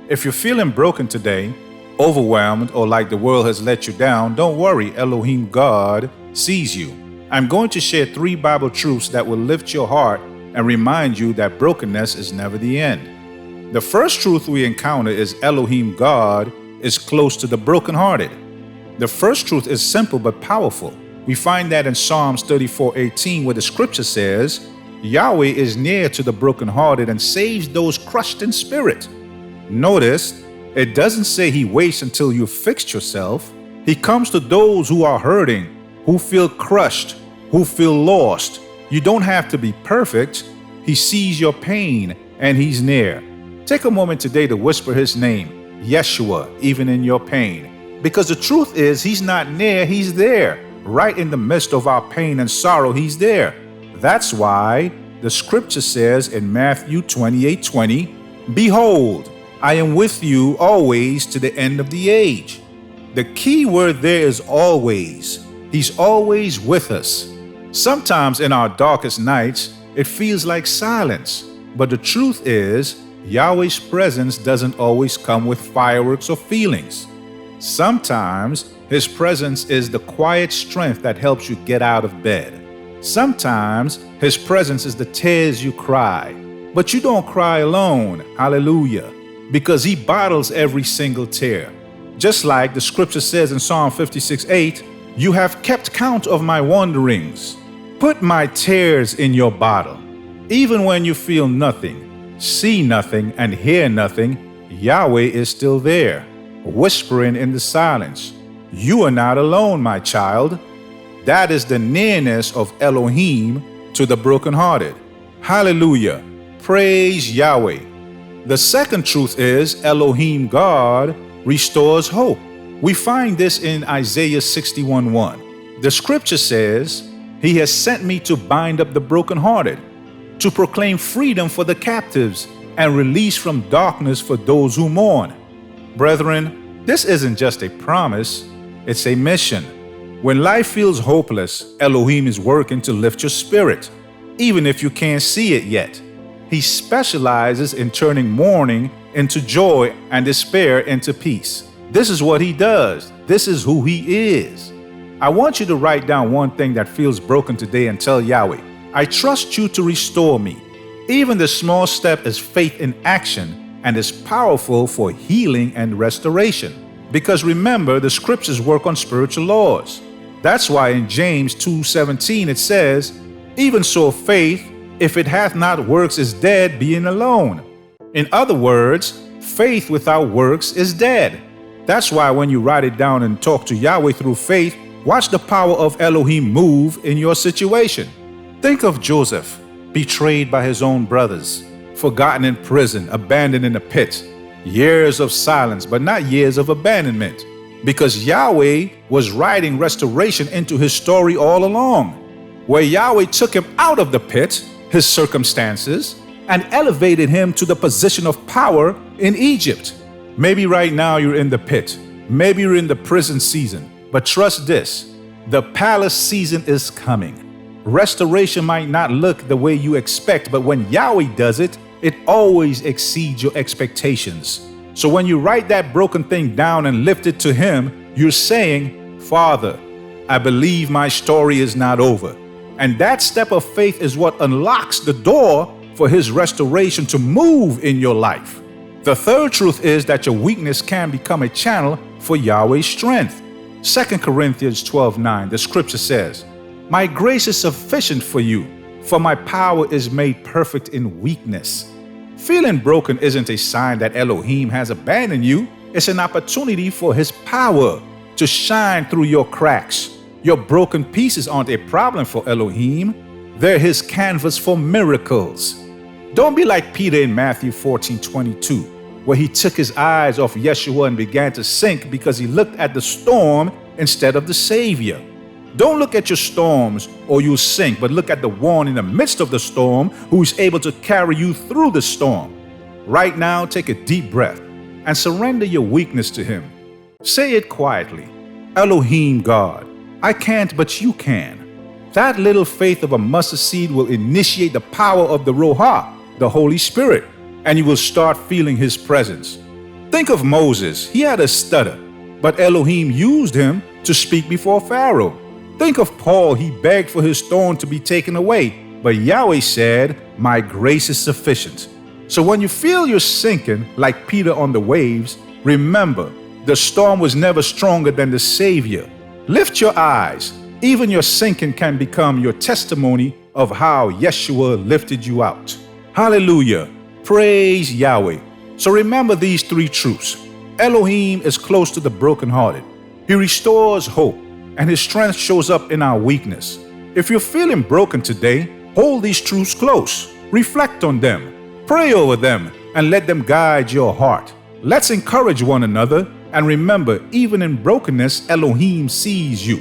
If you're feeling broken today, overwhelmed, or like the world has let you down, don't worry, Elohim God sees you. I'm going to share 3 Bible truths that will lift your heart and remind you that brokenness is never the end. The first truth we encounter is Elohim God is close to the brokenhearted. The first truth is simple but powerful. We find that in Psalms 34:18, where the scripture says, Yahweh is near to the brokenhearted and saves those crushed in spirit. Notice, it doesn't say he waits until you've fixed yourself. He comes to those who are hurting, who feel crushed, who feel lost. You don't have to be perfect. He sees your pain and he's near. Take a moment today to whisper his name, Yeshua, even in your pain. Because the truth is, he's not near, he's there. Right in the midst of our pain and sorrow, he's there. That's why the scripture says in Matthew 28:20, Behold, I am with you always to the end of the age. The key word there is always. He's always with us. Sometimes in our darkest nights, it feels like silence. But the truth is, Yahweh's presence doesn't always come with fireworks or feelings. Sometimes his presence is the quiet strength that helps you get out of bed. Sometimes his presence is the tears you cry. But you don't cry alone, hallelujah, because he bottles every single tear. Just like the scripture says in Psalm 56:8, You have kept count of my wanderings. Put my tears in your bottle. Even when you feel nothing, see nothing, and hear nothing, Yahweh is still there, whispering in the silence. You are not alone, my child. That is the nearness of Elohim to the brokenhearted. Hallelujah. Praise Yahweh. The second truth is Elohim God restores hope. We find this in Isaiah 61:1. The scripture says, He has sent me to bind up the brokenhearted, to proclaim freedom for the captives and release from darkness for those who mourn. Brethren, this isn't just a promise, it's a mission. When life feels hopeless, Elohim is working to lift your spirit, even if you can't see it yet. He specializes in turning mourning into joy and despair into peace. This is what he does. This is who he is. I want you to write down one thing that feels broken today and tell Yahweh, I trust you to restore me. Even the small step is faith in action and is powerful for healing and restoration. Because remember, the scriptures work on spiritual laws. That's why in James 2:17 it says, Even so faith, if it hath not works, is dead, being alone. In other words, faith without works is dead. That's why when you write it down and talk to Yahweh through faith, watch the power of Elohim move in your situation. Think of Joseph, betrayed by his own brothers, forgotten in prison, abandoned in a pit. Years of silence, but not years of abandonment. Because Yahweh was writing restoration into his story all along. Where Yahweh took him out of the pit, his circumstances, and elevated him to the position of power in Egypt. Maybe right now you're in the pit. Maybe you're in the prison season. But trust this, the palace season is coming. Restoration might not look the way you expect, but when Yahweh does it, it always exceeds your expectations. So when you write that broken thing down and lift it to him, you're saying, Father, I believe my story is not over. And that step of faith is what unlocks the door for his restoration to move in your life. The third truth is that your weakness can become a channel for Yahweh's strength. 2 Corinthians 12:9, the scripture says, My grace is sufficient for you, for my power is made perfect in weakness. Feeling broken isn't a sign that Elohim has abandoned you. It's an opportunity for his power to shine through your cracks. Your broken pieces aren't a problem for Elohim. They're his canvas for miracles. Don't be like Peter in Matthew 14:22, where he took his eyes off Yeshua and began to sink because he looked at the storm instead of the Savior. Don't look at your storms or you'll sink, but look at the one in the midst of the storm who is able to carry you through the storm. Right now, take a deep breath and surrender your weakness to him. Say it quietly. Elohim God, I can't, but you can. That little faith of a mustard seed will initiate the power of the Ruach, the Holy Spirit, and you will start feeling his presence. Think of Moses. He had a stutter, but Elohim used him to speak before Pharaoh. Think of Paul. He begged for his thorn to be taken away, but Yahweh said, "My grace is sufficient." So when you feel you're sinking like Peter on the waves, remember, the storm was never stronger than the Savior. Lift your eyes. Even your sinking can become your testimony of how Yeshua lifted you out. Hallelujah. Praise Yahweh. So remember these three truths. Elohim is close to the brokenhearted. He restores hope, and his strength shows up in our weakness. If you're feeling broken today, hold these truths close. Reflect on them. Pray over them and let them guide your heart. Let's encourage one another and remember, even in brokenness, Elohim sees you.